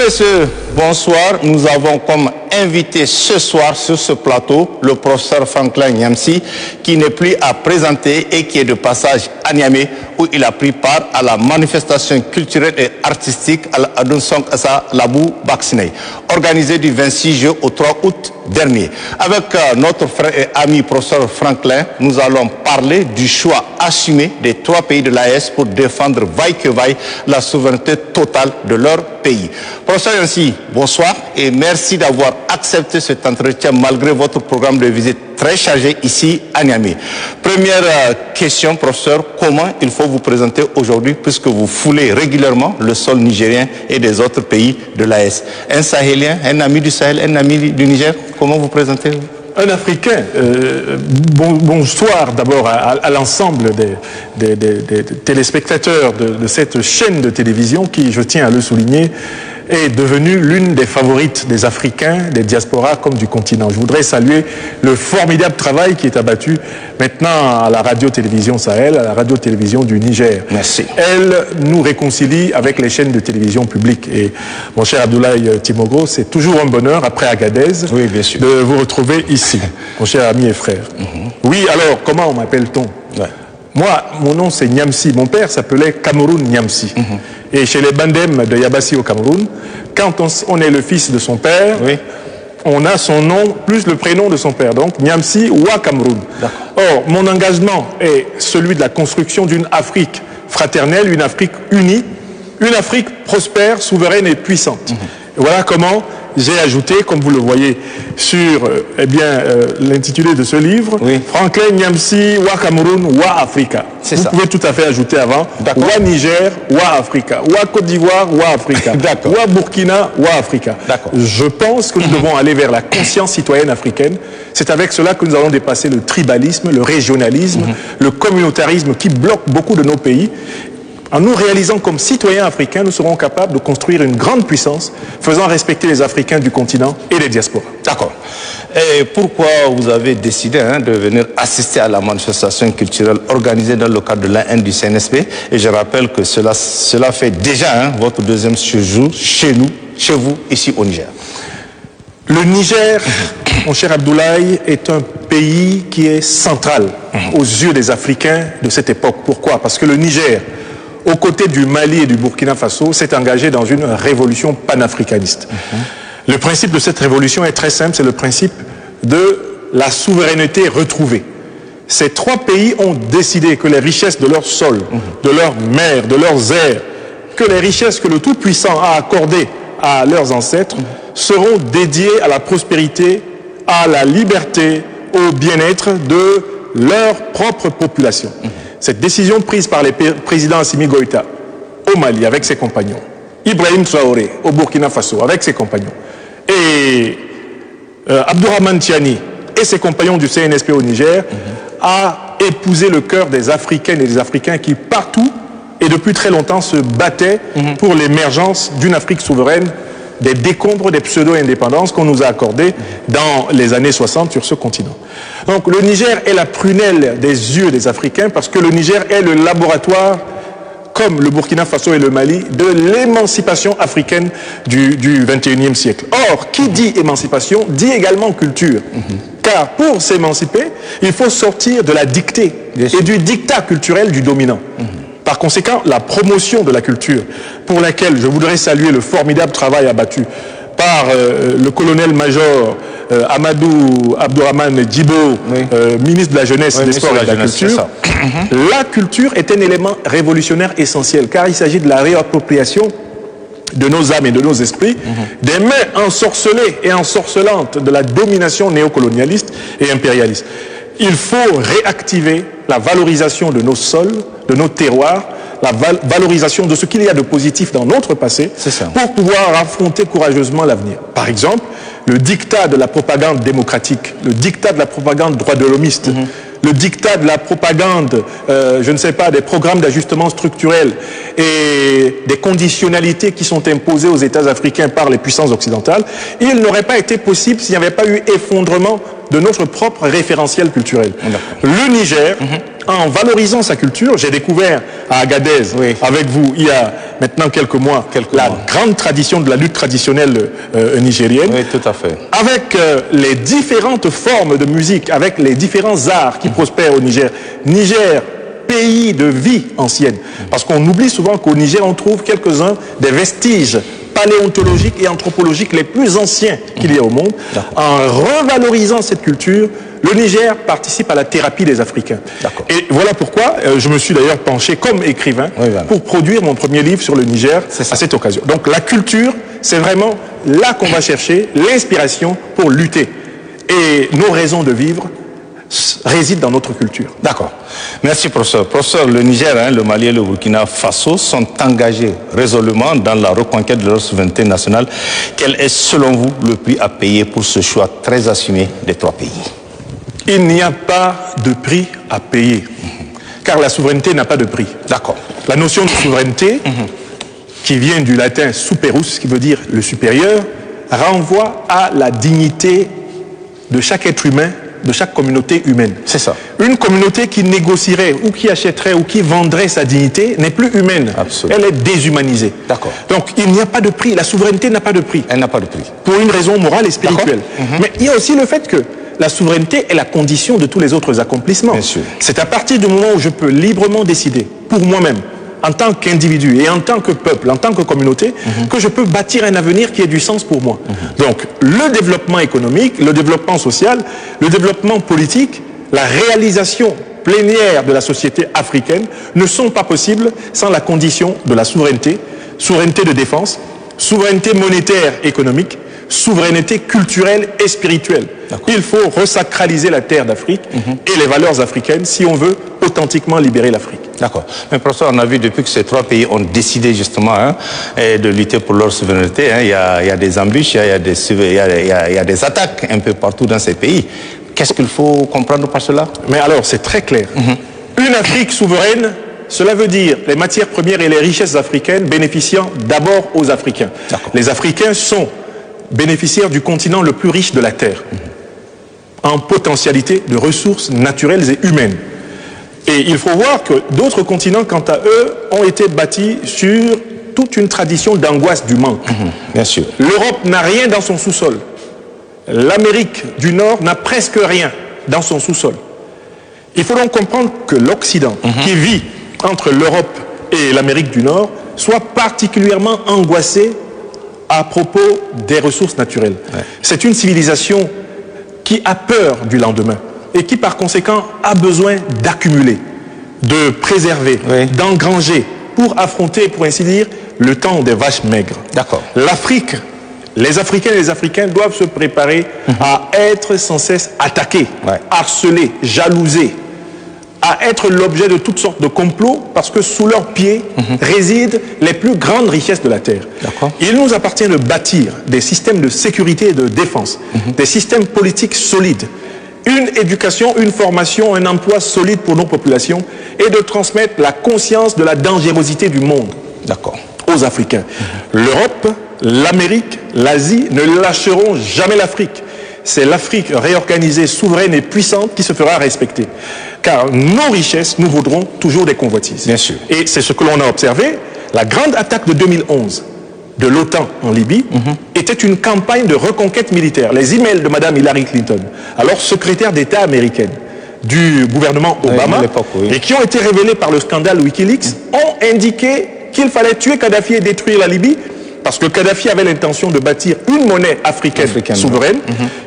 messieurs, bonsoir. Nous avons comme invité ce soir sur ce plateau le professeur Franklin Nyamsi, qui n'est plus à présenter et qui est de passage à Niamey, où il a pris part à la manifestation culturelle et artistique à la Adunsong Asa Labou Baksinei, organisée du 26 juillet au 3 août dernier. Avec notre frère et ami professeur Franklin, nous allons parler du choix assumé des 3 pays de l'AES pour défendre vaille que vaille la souveraineté totale de leur pays. Professeur Nyamsi, bonsoir et merci d'avoir accepté cet entretien malgré votre programme de visite très chargé ici à Niamey. Première question, professeur, comment il faut vous présenter aujourd'hui puisque vous foulez régulièrement le sol nigérien et des autres pays de l'AES? Un Sahélien, un ami du Sahel, un ami du Niger, comment vous présentez-vous? Un Africain. Bonsoir d'abord à l'ensemble des téléspectateurs de cette chaîne de télévision qui, je tiens à le souligner, est devenue l'une des favorites des Africains, des diasporas comme du continent. Je voudrais saluer le formidable travail qui est abattu maintenant à la radio-télévision Sahel, à la radio-télévision du Niger. Merci. Elle nous réconcilie avec les chaînes de télévision publiques. Et mon cher Abdoulaye Timogro, c'est toujours un bonheur, après Agadez, oui, bien sûr, de vous retrouver ici, mon cher ami et frère. Oui, alors, comment m'appelle-t-on? Moi, mon nom c'est Nyamsi. Mon père s'appelait Cameroun Nyamsi. Et chez les Bandem de Yabassi au Cameroun, quand on est le fils de son père, oui, on a son nom plus le prénom de son père. Donc Nyamsi Wa Cameroun. Or, mon engagement est celui de la construction d'une Afrique fraternelle, une Afrique unie, une Afrique prospère, souveraine et puissante. Et voilà comment j'ai ajouté, comme vous le voyez sur l'intitulé de ce livre, oui, Franklin Nyamsi, Wa Cameroun, Wa Africa. Vous pouvez tout à fait ajouter avant, Wa Niger, Wa Africa, Wa Côte d'Ivoire, Wa Africa, Wa Burkina, Wa Africa. Je pense que nous devons aller vers la conscience citoyenne africaine. C'est avec cela que nous allons dépasser le tribalisme, le régionalisme, le communautarisme qui bloque beaucoup de nos pays. En nous réalisant comme citoyens africains, nous serons capables de construire une grande puissance, faisant respecter les Africains du continent et les diasporas. D'accord. Et pourquoi vous avez décidé de venir assister à la manifestation culturelle organisée dans le cadre de l'AN du CNSP? Et je rappelle que cela fait déjà votre deuxième séjour chez nous, chez vous, ici au Niger. Le Niger, mon cher Abdoulaye, est un pays qui est central aux yeux des Africains de cette époque. Pourquoi? Parce que le Niger, aux côtés du Mali et du Burkina Faso, s'est engagé dans une révolution panafricaniste. Le principe de cette révolution est très simple, c'est le principe de la souveraineté retrouvée. Ces 3 pays ont décidé que les richesses de leur sol, de leurs mers, de leurs airs, que les richesses que le Tout-Puissant a accordées à leurs ancêtres seront dédiées à la prospérité, à la liberté, au bien-être de leur propre population. Cette décision prise par les présidents Assimi Goïta au Mali avec ses compagnons, Ibrahim Traoré au Burkina Faso avec ses compagnons, et Abdourahmane Tiani et ses compagnons du CNSP au Niger, a épousé le cœur des Africaines et des Africains qui partout et depuis très longtemps se battaient pour l'émergence d'une Afrique souveraine, des décombres des pseudo-indépendances qu'on nous a accordées dans les années 60 sur ce continent. Donc le Niger est la prunelle des yeux des Africains parce que le Niger est le laboratoire, comme le Burkina Faso et le Mali, de l'émancipation africaine du XXIe siècle. Or, qui dit émancipation dit également culture. Car pour s'émanciper, il faut sortir de la dictée et du dictat culturel du dominant. Par conséquent, la promotion de la culture, pour laquelle je voudrais saluer le formidable travail abattu par le colonel-major Amadou Abdourahmane Djibo, ministre de la Jeunesse, des Sports et de la Culture. La culture est un élément révolutionnaire essentiel, car il s'agit de la réappropriation de nos âmes et de nos esprits, des mains ensorcelées et ensorcelantes de la domination néocolonialiste et impérialiste. Il faut réactiver la valorisation de nos sols, de nos terroirs, la valorisation de ce qu'il y a de positif dans notre passé pour pouvoir affronter courageusement l'avenir. Par exemple, le dictat de la propagande démocratique, le dictat de la propagande droit de l'homiste, le dictat de la propagande, je ne sais pas, des programmes d'ajustement structurel et des conditionnalités qui sont imposées aux États africains par les puissances occidentales, il n'aurait pas été possible s'il n'y avait pas eu effondrement de notre propre référentiel culturel. Le Niger en valorisant sa culture. J'ai découvert à Agadez, avec vous, il y a maintenant quelques mois, grande tradition de la lutte traditionnelle nigérienne. Oui, tout à fait. Avec les différentes formes de musique, avec les différents arts qui prospèrent au Niger. Niger, pays de vie ancienne. Parce qu'on oublie souvent qu'au Niger, on trouve quelques-uns des vestiges paléontologiques et anthropologiques les plus anciens qu'il y a au monde. En revalorisant cette culture, le Niger participe à la thérapie des Africains. Et voilà pourquoi je me suis d'ailleurs penché comme écrivain pour produire mon premier livre sur le Niger à cette occasion. Donc la culture, c'est vraiment là qu'on va chercher l'inspiration pour lutter. Et nos raisons de vivre résident dans notre culture. D'accord. Merci, professeur. Professeur, le Niger, le Mali et le Burkina Faso sont engagés résolument dans la reconquête de leur souveraineté nationale. Quel est, selon vous, le prix à payer pour ce choix très assumé des trois pays? Il n'y a pas de prix à payer, car la souveraineté n'a pas de prix. D'accord. La notion de souveraineté, qui vient du latin superus, qui veut dire le supérieur, renvoie à la dignité de chaque être humain, de chaque communauté humaine. C'est ça. Une communauté qui négocierait ou qui achèterait ou qui vendrait sa dignité n'est plus humaine. Absolument. Elle est déshumanisée. D'accord. Donc il n'y a pas de prix. La souveraineté n'a pas de prix. Elle n'a pas de prix. Pour une raison morale et spirituelle. Mais il y a aussi le fait que la souveraineté est la condition de tous les autres accomplissements. Bien sûr. C'est à partir du moment où je peux librement décider, pour moi-même, en tant qu'individu et en tant que peuple, en tant que communauté, que je peux bâtir un avenir qui ait du sens pour moi. Donc, le développement économique, le développement social, le développement politique, la réalisation plénière de la société africaine ne sont pas possibles sans la condition de la souveraineté, souveraineté de défense, souveraineté monétaire économique, souveraineté culturelle et spirituelle. Il faut resacraliser la terre d'Afrique et les valeurs africaines si on veut authentiquement libérer l'Afrique. D'accord. Mais professeur, on a vu depuis que ces trois pays ont décidé justement de lutter pour leur souveraineté, il y a des embûches, il y a des attaques un peu partout dans ces pays. Qu'est-ce qu'il faut comprendre par cela? Mais alors, c'est très clair. Une Afrique souveraine, cela veut dire les matières premières et les richesses africaines bénéficiant d'abord aux Africains. Les Africains sont bénéficiaires du continent le plus riche de la Terre, en potentialité de ressources naturelles et humaines. Et il faut voir que d'autres continents, quant à eux, ont été bâtis sur toute une tradition d'angoisse du manque. Bien sûr. L'Europe n'a rien dans son sous-sol. L'Amérique du Nord n'a presque rien dans son sous-sol. Il faut donc comprendre que l'Occident, qui vit entre l'Europe et l'Amérique du Nord, soit particulièrement angoissé à propos des ressources naturelles. C'est une civilisation qui a peur du lendemain et qui par conséquent a besoin d'accumuler, de préserver, d'engranger pour affronter, pour ainsi dire, le temps des vaches maigres. D'accord. L'Afrique, les Africains et les Africains doivent se préparer à être sans cesse attaqués, harcelés, jalousés, à être l'objet de toutes sortes de complots parce que sous leurs pieds résident les plus grandes richesses de la Terre. Il nous appartient de bâtir des systèmes de sécurité et de défense, des systèmes politiques solides, une éducation, une formation, un emploi solide pour nos populations et de transmettre la conscience de la dangerosité du monde aux Africains. L'Europe, l'Amérique, l'Asie ne lâcheront jamais l'Afrique. C'est l'Afrique réorganisée, souveraine et puissante qui se fera respecter. Car nos richesses nous vaudront toujours des convoitises. Bien sûr. Et c'est ce que l'on a observé. La grande attaque de 2011 de l'OTAN en Libye était une campagne de reconquête militaire. Les emails de Mme Hillary Clinton, alors secrétaire d'État américaine du gouvernement Obama, et qui ont été révélés par le scandale Wikileaks, ont indiqué qu'il fallait tuer Kadhafi et détruire la Libye, parce que Kadhafi avait l'intention de bâtir une monnaie africaine souveraine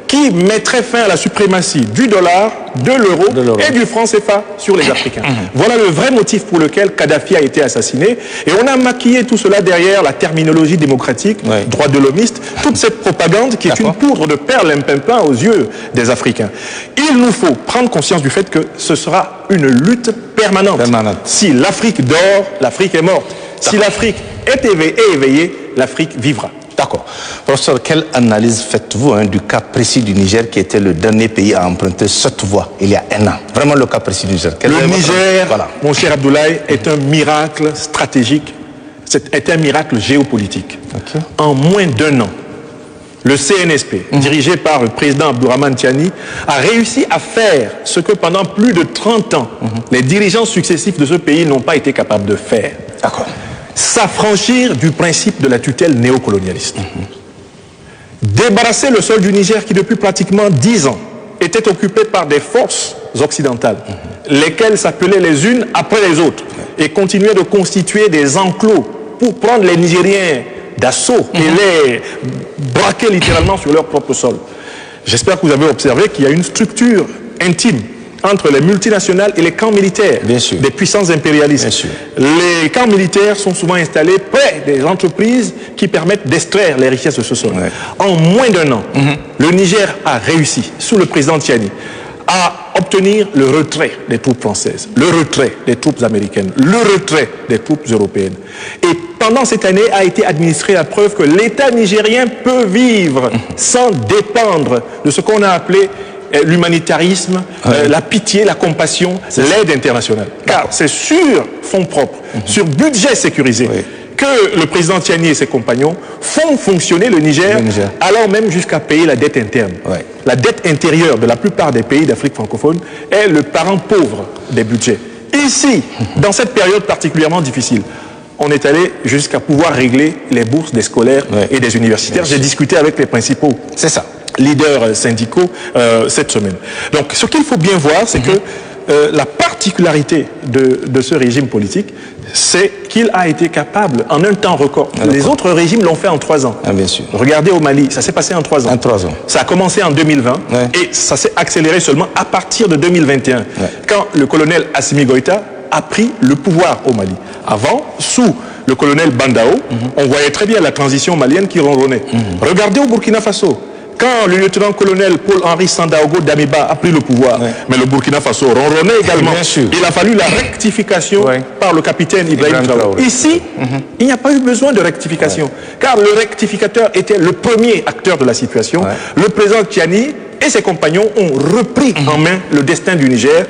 qui mettrait fin à la suprématie du dollar, de l'euro et du franc CFA sur les Africains. Voilà le vrai motif pour lequel Kadhafi a été assassiné. Et on a maquillé tout cela derrière la terminologie démocratique, droit de l'homiste, toute cette propagande qui est une poudre de perlimpinpin aux yeux des Africains. Il nous faut prendre conscience du fait que ce sera une lutte permanente. Si l'Afrique dort, l'Afrique est morte. Si l'Afrique est éveillée, l'Afrique vivra. D'accord. Professeur, quelle analyse faites-vous du cas précis du Niger qui était le dernier pays à emprunter cette voie il y a un an? Vraiment le cas précis du Niger. Le Niger, mon cher Abdoulaye, est un miracle stratégique, est un miracle géopolitique. En moins d'un an, le CNSP, dirigé par le président Abdourahmane Tiani, a réussi à faire ce que pendant plus de 30 ans, les dirigeants successifs de ce pays n'ont pas été capables de faire. D'accord. S'affranchir du principe de la tutelle néocolonialiste. Débarrasser le sol du Niger qui, depuis pratiquement 10 ans, était occupé par des forces occidentales, lesquelles s'appelaient les unes après les autres et continuaient de constituer des enclos pour prendre les Nigériens d'assaut et les braquer littéralement sur leur propre sol. J'espère que vous avez observé qu'il y a une structure intime entre les multinationales et les camps militaires des puissances impérialistes. Les camps militaires sont souvent installés près des entreprises qui permettent d'extraire les richesses de ce sol. En moins d'un an, le Niger a réussi, sous le président Tiani, à obtenir le retrait des troupes françaises, le retrait des troupes américaines, le retrait des troupes européennes. Et pendant cette année a été administrée la preuve que l'État nigérien peut vivre sans dépendre de ce qu'on a appelé l'humanitarisme, la pitié, la compassion, l'aide internationale. Car c'est sur fonds propres, sur budget sécurisé, que le président Tiani et ses compagnons font fonctionner le Niger, allant même jusqu'à payer la dette interne. La dette intérieure de la plupart des pays d'Afrique francophone est le parent pauvre des budgets. Ici, dans cette période particulièrement difficile, on est allé jusqu'à pouvoir régler les bourses des scolaires et des universitaires. J'ai discuté avec les principaux leaders syndicaux cette semaine. Donc, ce qu'il faut bien voir, c'est que la particularité de ce régime politique, c'est qu'il a été capable, en un temps record, les autres régimes l'ont fait en 3 ans. Bien sûr. Regardez au Mali, ça s'est passé en 3 ans. En 3 ans. Ça a commencé en 2020 et ça s'est accéléré seulement à partir de 2021, quand le colonel Assimi Goïta a pris le pouvoir au Mali. Avant, sous le colonel Bandao, on voyait très bien la transition malienne qui ronronnait. Regardez au Burkina Faso. Quand le lieutenant-colonel Paul-Henri Sandaogo Damiba a pris le pouvoir, mais le Burkina Faso ronronnait également. Il a fallu la rectification par le capitaine Ibrahim Traoré. Ici, il n'y a pas eu besoin de rectification, car le rectificateur était le premier acteur de la situation. Le président Tiani et ses compagnons ont repris en main le destin du Niger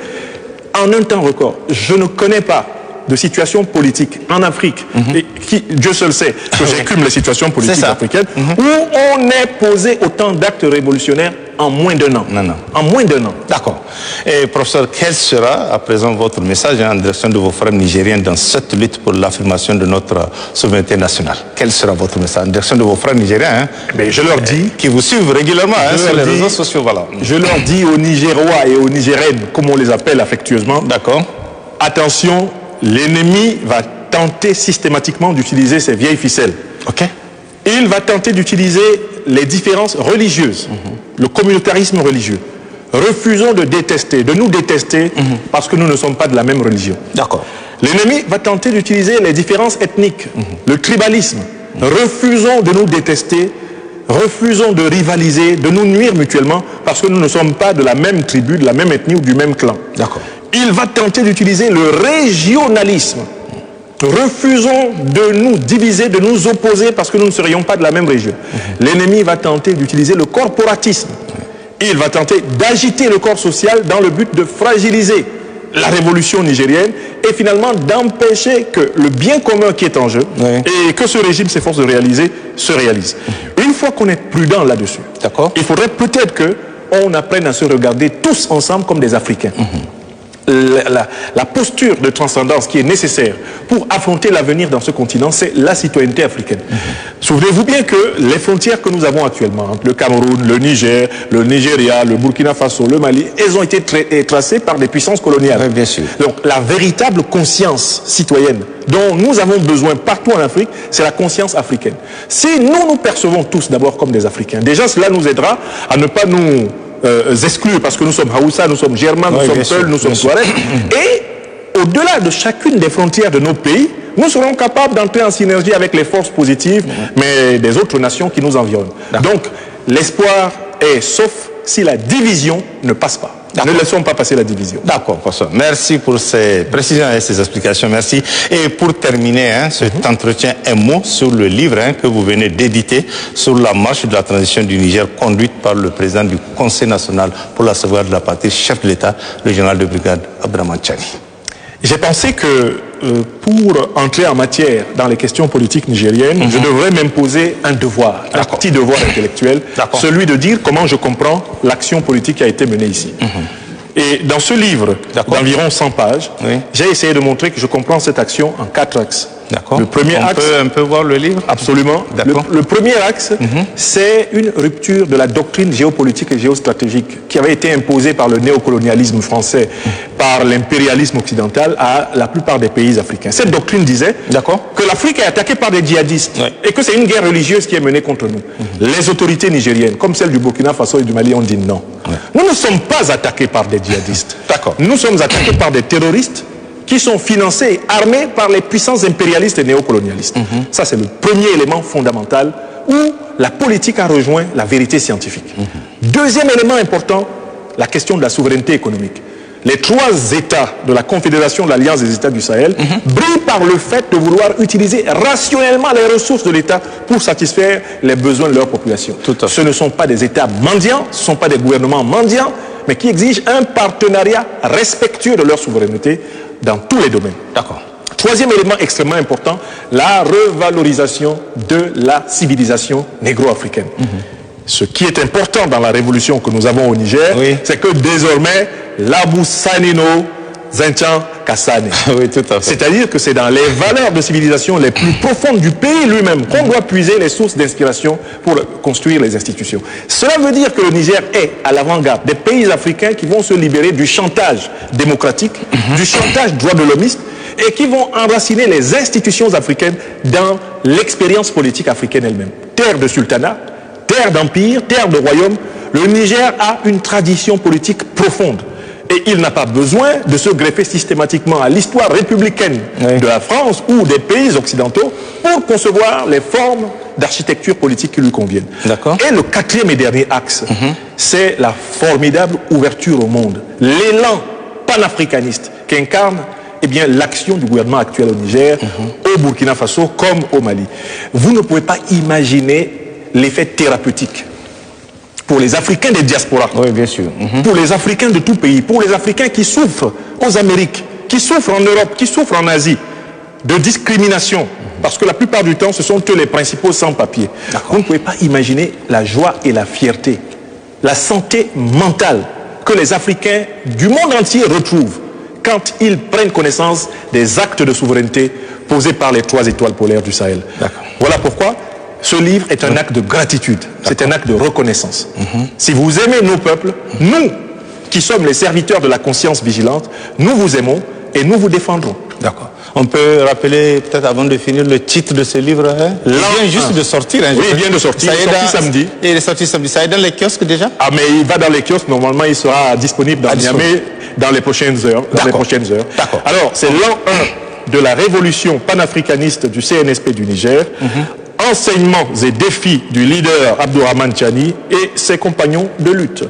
en un temps record. Je ne connais pas de situation politique en Afrique, et qui, Dieu seul sait que j'écume les situations politiques africaines, où on ait posé autant d'actes révolutionnaires en moins d'un an. En moins d'un an. D'accord. Et professeur, quel sera à présent votre message en direction de vos frères nigériens dans cette lutte pour l'affirmation de notre souveraineté nationale? Quel sera votre message en direction de vos frères nigériens Mais je leur dis, qui vous suivent régulièrement sur les réseaux sociaux, Je leur dis aux Nigérois et aux Nigériennes, comme on les appelle affectueusement, attention, l'ennemi va tenter systématiquement d'utiliser ces vieilles ficelles. Il va tenter d'utiliser les différences religieuses, le communautarisme religieux. Refusons de détester, de nous détester parce que nous ne sommes pas de la même religion. L'ennemi va tenter d'utiliser les différences ethniques, le tribalisme. Refusons de nous détester, refusons de rivaliser, de nous nuire mutuellement parce que nous ne sommes pas de la même tribu, de la même ethnie ou du même clan. Il va tenter d'utiliser le régionalisme. Refusons de nous diviser, de nous opposer parce que nous ne serions pas de la même région. L'ennemi va tenter d'utiliser le corporatisme. Il va tenter d'agiter le corps social dans le but de fragiliser la révolution nigérienne et finalement d'empêcher que le bien commun qui est en jeu et que ce régime s'efforce de réaliser, se réalise. Une fois qu'on est prudent là-dessus, il faudrait peut-être qu'on apprenne à se regarder tous ensemble comme des Africains. La posture de transcendance qui est nécessaire pour affronter l'avenir dans ce continent, c'est la citoyenneté africaine. Souvenez-vous bien que les frontières que nous avons actuellement, entre le Cameroun, le Niger, le Nigeria, le Burkina Faso, le Mali, elles ont été tracées par des puissances coloniales. Donc la véritable conscience citoyenne dont nous avons besoin partout en Afrique, c'est la conscience africaine. Si nous percevons tous d'abord comme des Africains, déjà cela nous aidera à ne pas nous exclure parce que nous sommes Haoussa, nous sommes Germains, nous sommes Peul, nous sommes Touareg. Et au-delà de chacune des frontières de nos pays, nous serons capables d'entrer en synergie avec les forces positives, mais des autres nations qui nous environnent. Donc, l'espoir est sauf si la division ne passe pas. Ne laissons pas passer la division. D'accord, professeur. Merci pour ces précisions et ces explications. Merci. Et pour terminer cet entretien, un mot sur le livre que vous venez d'éditer sur la marche de la transition du Niger conduite par le président du Conseil national pour la sauvegarde de la patrie, chef de l'État, le général de brigade Abdourahmane Tiani. J'ai pensé que pour entrer en matière dans les questions politiques nigériennes, je devrais m'imposer un devoir, un petit devoir intellectuel, celui de dire comment je comprends l'action politique qui a été menée ici. Et dans ce livre d'environ 100 pages, j'ai essayé de montrer que je comprends cette action en 4 axes. Le premier axe, on peut voir le livre? Absolument. Le premier axe, c'est une rupture de la doctrine géopolitique et géostratégique qui avait été imposée par le néocolonialisme français, par l'impérialisme occidental à la plupart des pays africains. Cette doctrine disait que l'Afrique est attaquée par des djihadistes et que c'est une guerre religieuse qui est menée contre nous. Les autorités nigériennes, comme celles du Burkina Faso et du Mali, ont dit non. Nous ne sommes pas attaqués par des djihadistes. Nous sommes attaqués par des terroristes qui sont financés et armés par les puissances impérialistes et néocolonialistes. Ça, c'est le premier élément fondamental où la politique a rejoint la vérité scientifique. Deuxième élément important, la question de la souveraineté économique. Les 3 États de la Confédération de l'Alliance des États du Sahel brillent par le fait de vouloir utiliser rationnellement les ressources de l'État pour satisfaire les besoins de leur population. Ce ne sont pas des États mendiants, ce ne sont pas des gouvernements mendiants, mais qui exigent un partenariat respectueux de leur souveraineté dans tous les domaines. Troisième élément extrêmement important, la revalorisation de la civilisation négro-africaine. Ce qui est important dans la révolution que nous avons au Niger, c'est que désormais, l'Abou Sanino Zinchan Kassane. C'est-à-dire que c'est dans les valeurs de civilisation les plus profondes du pays lui-même qu'on doit puiser les sources d'inspiration pour construire les institutions. Cela veut dire que le Niger est à l'avant-garde des pays africains qui vont se libérer du chantage démocratique, du chantage droit de l'homiste, et qui vont enraciner les institutions africaines dans l'expérience politique africaine elle-même. Terre de sultanat, terre d'empire, terre de royaume, le Niger a une tradition politique profonde. Et il n'a pas besoin de se greffer systématiquement à l'histoire républicaine de la France ou des pays occidentaux pour concevoir les formes d'architecture politique qui lui conviennent. Et le quatrième et dernier axe, c'est la formidable ouverture au monde, l'élan panafricaniste qu'incarne l'action du gouvernement actuel au Niger, au Burkina Faso comme au Mali. Vous ne pouvez pas imaginer l'effet thérapeutique pour les Africains des diasporas, pour les Africains de tout pays, pour les Africains qui souffrent aux Amériques, qui souffrent en Europe, qui souffrent en Asie, de discrimination, parce que la plupart du temps, ce sont eux les principaux sans-papiers. Vous ne pouvez pas imaginer la joie et la fierté, la santé mentale que les Africains du monde entier retrouvent quand ils prennent connaissance des actes de souveraineté posés par les 3 étoiles polaires du Sahel. Voilà pourquoi ce livre est un acte de gratitude, c'est un acte de reconnaissance. Si vous aimez nos peuples, nous, qui sommes les serviteurs de la conscience vigilante, nous vous aimons et nous vous défendrons. On peut rappeler, peut-être avant de finir, le titre de ce livre. Il vient juste de sortir. Oui, il vient de sortir. Il est sorti samedi. Il est sorti samedi. Ça est dans les kiosques déjà? Mais il va dans les kiosques. Normalement, il sera disponible dans Niamey dans les prochaines heures. Alors, c'est l'an 1 de la révolution panafricaniste du CNSP du Niger. Enseignements et défis du leader Abdourahmane Tiani et ses compagnons de lutte.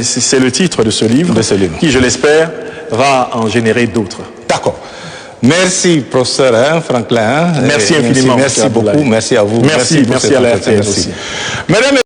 C'est le titre de ce livre, qui, je l'espère, va en générer d'autres. Merci, professeur Franklin. Merci infiniment. Merci beaucoup. Merci à vous. Merci à la RTS aussi. Mesdames et